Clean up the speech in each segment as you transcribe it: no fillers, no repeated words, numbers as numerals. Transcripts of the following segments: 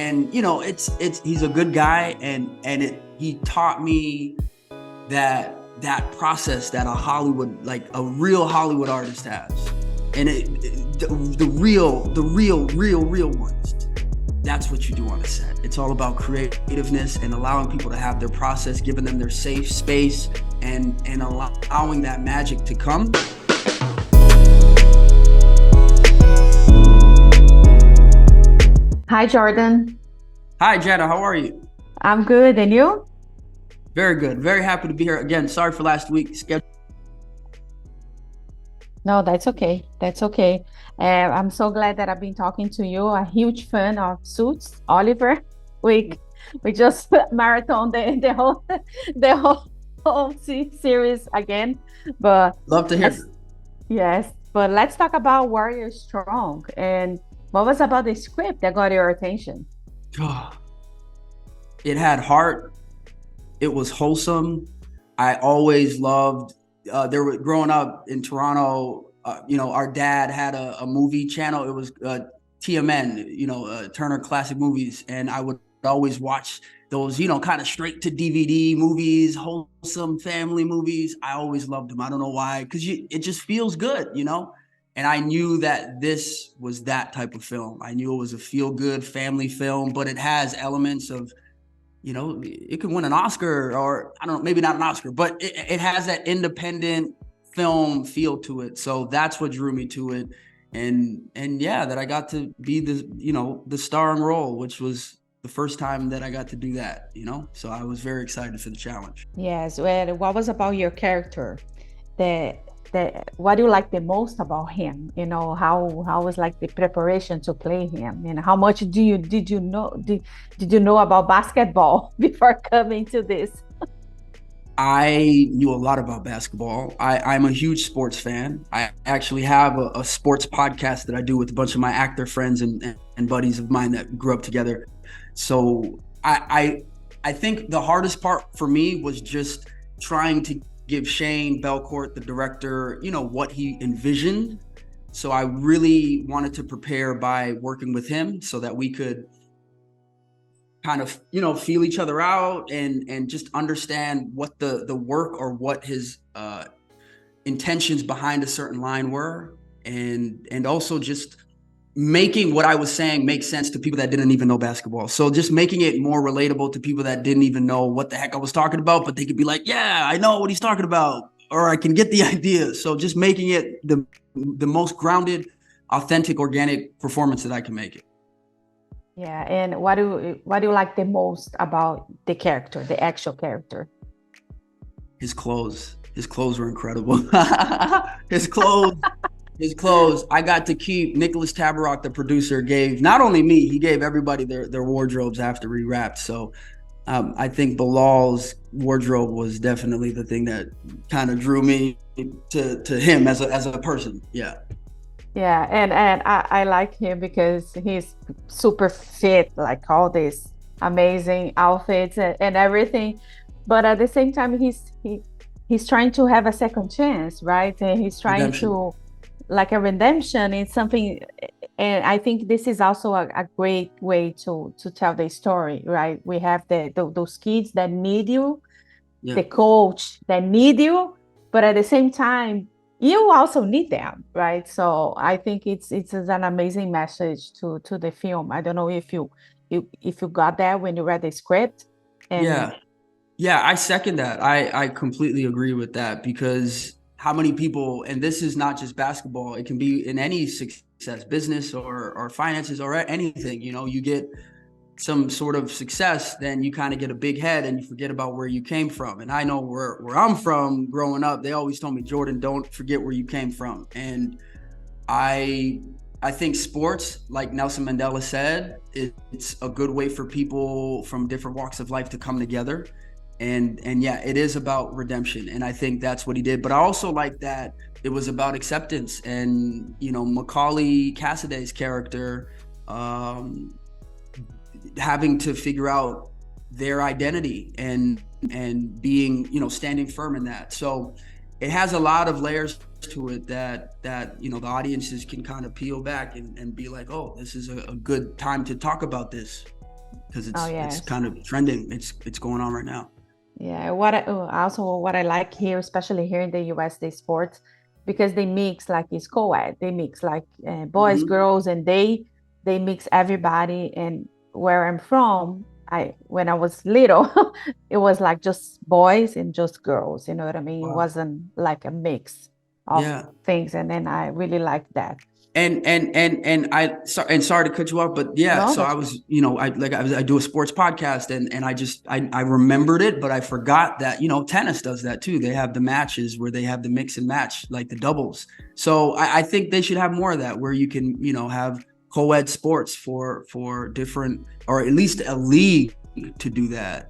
and he's a good guy, and he taught me that process that a real Hollywood artist has, and the real ones. That's what you do on a set. It's all about creativeness and allowing people to have their process, giving them their safe space, and allowing that magic to come. Hi, Jordan. Hi, Jana. How are you? I'm good. And you? Very good. Very happy to be here again. Sorry for last week. No, that's okay. That's okay. I'm so glad that I've been talking to you. A huge fan of Suits, Oliver. We we just marathon the whole series again. But Love to hear. yes, but let's talk about Warrior Strong. And what was about the script that got your attention? It had heart. It was wholesome. I always loved. Growing up in Toronto. Our dad had a movie channel. It was TMN. Turner Classic Movies, and I would always watch those. Kind of straight to DVD movies, wholesome family movies. I always loved them. I don't know why, because it just feels good. And I knew that this was that type of film. I knew it was a feel-good family film, but it has elements of. It could win an Oscar, or I don't know, maybe not an Oscar, but it has that independent film feel to it. So that's what drew me to it. And yeah, that I got to be the starring role, which was the first time that I got to do that, so I was very excited for the challenge. Yes. Well, what was about your character? What do you like the most about him? How was like the preparation to play him? And how much did you know about basketball before coming to this? I knew a lot about basketball. I'm a huge sports fan. I actually have a sports podcast that I do with a bunch of my actor friends and buddies of mine that grew up together. So I think the hardest part for me was just trying to give Shane Belcourt, the director, what he envisioned. So I really wanted to prepare by working with him so that we could kind of, feel each other out and just understand what the work or what his intentions behind a certain line were. And also just making what I was saying make sense to people that didn't even know basketball. So just making it more relatable to people that didn't even know what the heck I was talking about, but they could be like, yeah, I know what he's talking about, or I can get the idea. So just making it the most grounded, authentic, organic performance that I can make it. Yeah, and what do you like the most about the character, the actual character? His clothes. His clothes were incredible. His clothes. I got to keep. Nicholas Tabarrok, the producer, gave not only me, he gave everybody their wardrobes after we wrapped. So I think Bilal's wardrobe was definitely the thing that kind of drew me to him as a person. Yeah. Yeah, and I like him because he's super fit, like all these amazing outfits and everything. But at the same time, he's trying to have a second chance, right? And he's trying Redemption. to like a redemption. It's something, and I think this is also a great way to tell the story, right? We have those kids that need you, Yeah. the coach that need you, but at the same time you also need them, right? So I think it's an amazing message to the film. I don't know if you got that when you read the script. And Yeah, I second that. I completely agree with that, because how many people, and this is not just basketball, it can be in any success, business or finances or anything, you get some sort of success, then you kind of get a big head and you forget about where you came from. And I know where I'm from growing up, they always told me, Jordan, don't forget where you came from. And I think sports, like Nelson Mandela said, it's a good way for people from different walks of life to come together. And yeah, it is about redemption. And I think that's what he did. But I also like that it was about acceptance. And, Macaulay Cassiday's character, having to figure out their identity and being, standing firm in that. So it has a lot of layers to it that the audiences can kind of peel back and be like, oh, this is a good time to talk about this. because Oh it's yes. kind of trending. It's going on right now. Yeah, what I like here, especially here in the US, they sports because they mix like it's co-ed. They mix like boys, Hmm. girls, and they mix everybody. And where I'm from, I when I was little, it was like just boys and just girls. You know what I mean? It Wow. wasn't like a mix of Yeah. things, and then I really like that. And sorry to cut you off, but yeah, No, so I that's was, I do a sports podcast, and I remembered it, but I forgot that, tennis does that too. They have the matches where they have the mix and match, like the doubles. So I think they should have more of that, where you can, have co-ed sports for different, or at least a league to do that.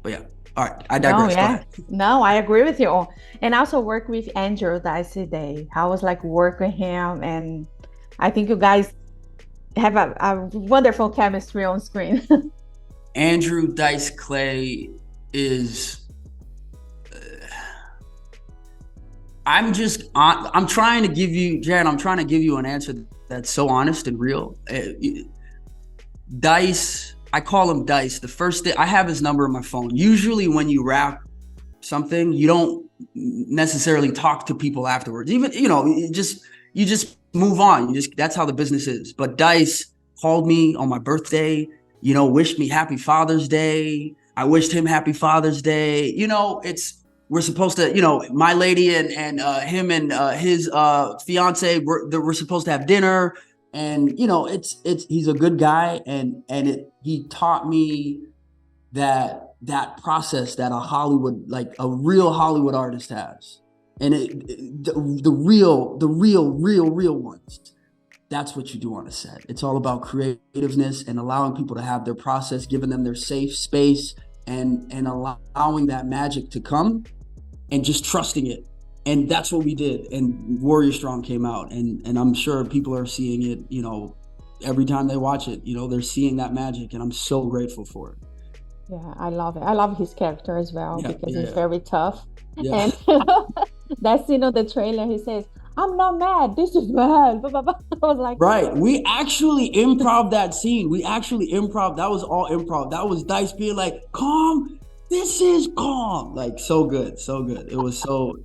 But yeah, all right, I no, digress. Go yeah. ahead. No, I agree with you. And I also work with Andrew Dice Day. I was like work with him, and I think you guys have a wonderful chemistry on screen. Andrew Dice Clay is I'm trying to give you, Jan, I'm trying to give you an answer that's so honest and real. Dice, I call him Dice. The first day I have his number in my phone. Usually when you rap something, you don't necessarily talk to people afterwards. Even, you just move on. That's how the business is. But Dice called me on my birthday, wished me happy Father's Day. I wished him happy Father's Day. We're supposed to, my lady and him and his fiance, we're supposed to have dinner, and he's a good guy, and he taught me that process that a real Hollywood artist has, and the real ones. That's what you do on a set. It's all about creativeness and allowing people to have their process, giving them their safe space, and allowing that magic to come, and just trusting it. And that's what we did. And Warrior Strong came out, and I'm sure people are seeing it, every time they watch it, they're seeing that magic, and I'm so grateful for it. Yeah, I love it. I love his character as well Yeah, because he's yeah, very tough. yeah. And that scene of the trailer, he says, "I'm not mad. This is bad." Blah, blah, blah. I was like, Right. We actually improv that scene. We actually improv. That was all improv. That was Dice being like, calm. This is calm. Like, so good. So good. It was so,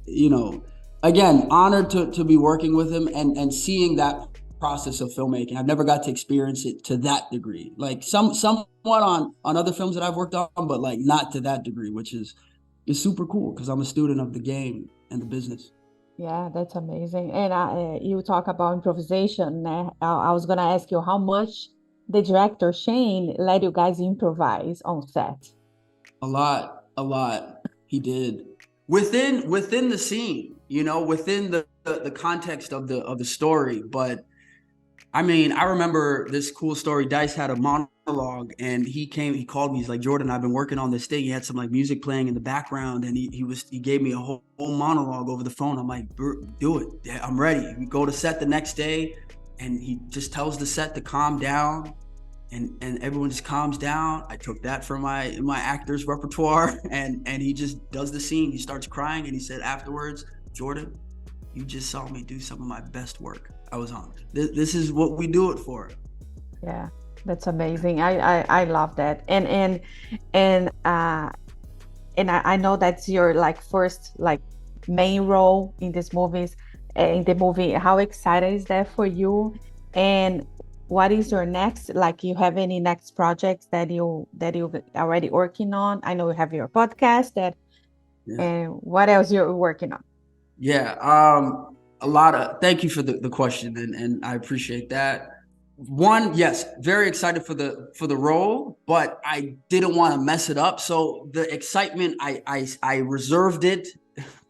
again, honored to be working with him, and seeing that process of filmmaking. I've never got to experience it to that degree. Like somewhat on other films that I've worked on, but like not to that degree, which is super cool because I'm a student of the game and the business. yeah, that's amazing. And you talk about improvisation. I was gonna ask you how much the director Shane let you guys improvise on set. A lot. He did within the scene, within the context of the story. But I mean, I remember this cool story. Dice had a monologue, and he called me. He's like, Jordan, I've been working on this thing. He had some like music playing in the background, and he gave me a whole monologue over the phone. I'm like, do it. Yeah, I'm ready. We go to set the next day, and he just tells the set to calm down, and everyone just calms down. I took that from my actor's repertoire, and he just does the scene. He starts crying, and he said afterwards, Jordan, you just saw me do some of my best work. I was honored. This is what we do it for. Yeah, that's amazing. I love that. And I know that's your like first like main role in this movies in the movie. How excited is that for you? And what is your next, like you have any next projects that you already working on? I know you have your podcast that, Yeah. and what else you're working on? Yeah. Thank you for the question, and I appreciate that. One, yes, very excited for the role, but I didn't want to mess it up. So the excitement, I reserved it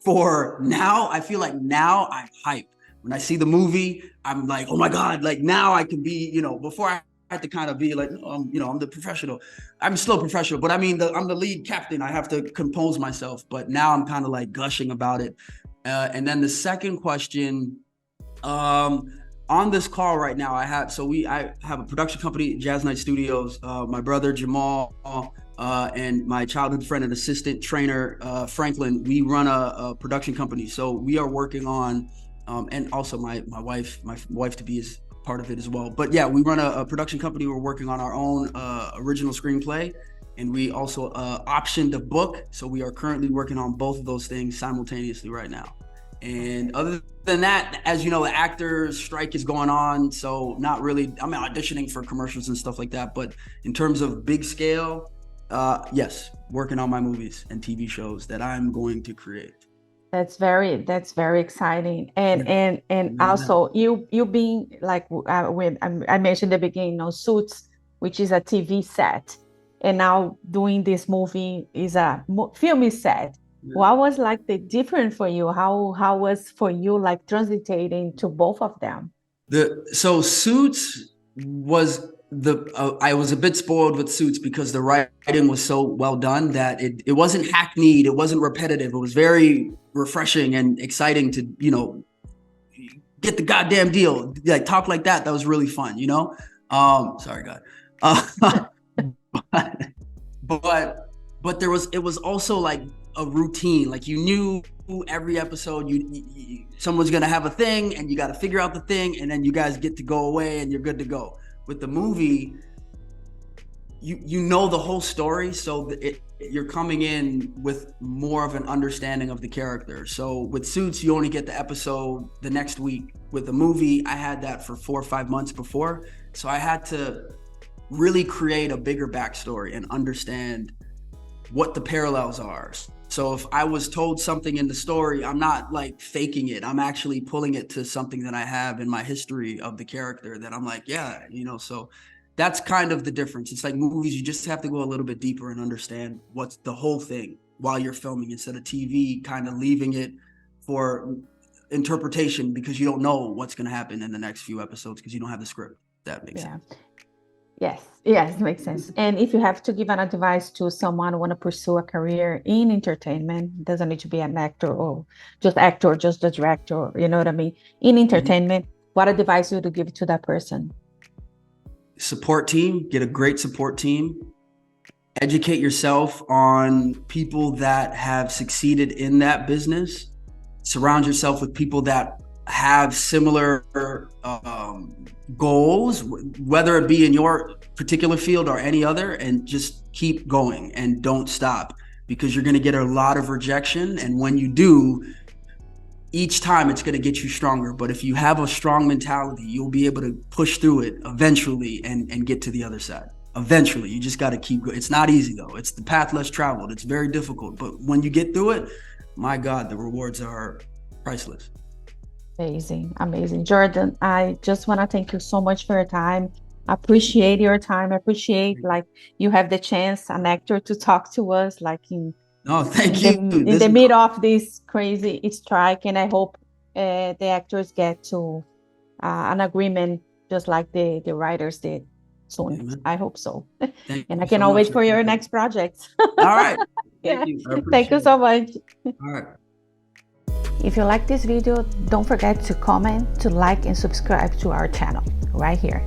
for now. I feel like now I'm hyped. When I see the movie, I'm like, oh my God, like now I can be, before I had to kind of be like, I'm the professional. I'm still professional, but I mean, I'm the lead captain. I have to compose myself, but now I'm kind of like gushing about it. And then the second question, on this call right now, I have a production company, Jazz Night Studios. My brother Jamal and my childhood friend and assistant trainer Franklin, we run a production company. So we are working on, and also my wife to be is part of it as well. But yeah, we run a production company. We're working on our own original screenplay, and we also optioned a book. So we are currently working on both of those things simultaneously right now. And other than that, as you know, the actors strike is going on, so not really. I'm auditioning for commercials and stuff like that, but in terms of big scale, yes, working on my movies and TV shows that I'm going to create. That's very exciting. And also you being like when I mentioned at the beginning, you know, Suits, which is a TV set, and now doing this movie is a film set. What was like the difference for you? How was for you like transiting to both of them? So Suits was I was a bit spoiled with Suits because the writing was so well done that it wasn't hackneyed, it wasn't repetitive. It was very refreshing and exciting to, you know, get the goddamn deal, like talk like that. That was really fun, you know. Sorry, God. But it was also like a routine. Like you knew every episode someone's gonna have a thing and you got to figure out the thing, and then you guys get to go away and you're good to go. With the movie, you know the whole story, so you're coming in with more of an understanding of the character. So with Suits, you only get the episode the next week. With the movie, I had that for 4 or 5 months before, so I had to really create a bigger backstory and understand what the parallels are. So if I was told something in the story, I'm not like faking it. I'm actually pulling it to something that I have in my history of the character that I'm like, yeah, you know, so that's kind of the difference. It's like movies, you just have to go a little bit deeper and understand what's the whole thing while you're filming, instead of TV kind of leaving it for interpretation because you don't know what's going to happen in the next few episodes because you don't have the script. That makes sense. Yes, makes sense. And if you have to give an advice to someone who want to pursue a career in entertainment, doesn't need to be an actor or just the director, you know what I mean? In entertainment, what advice would you give to that person? Support team, get a great support team. Educate yourself on people that have succeeded in that business. Surround yourself with people that have similar goals, whether it be in your particular field or any other, and just keep going and don't stop, because you're going to get a lot of rejection. And when you do, each time it's going to get you stronger. But if you have a strong mentality, you'll be able to push through it eventually and get to the other side. Eventually, you just got to keep going. It's not easy though. It's the path less traveled. It's very difficult. But when you get through it, my God, the rewards are priceless. Amazing. Jordan, I just want to thank you so much for your time. Appreciate your time. Appreciate like you have the chance, an actor, to talk to us like thank you. In the middle of this crazy strike, and I hope the actors get to an agreement just like the writers did soon. Amen. I hope so. And I cannot wait for your next project. All right. Thank you. Thank you so much. All right. If you like this video, don't forget to comment, to like, and subscribe to our channel right here.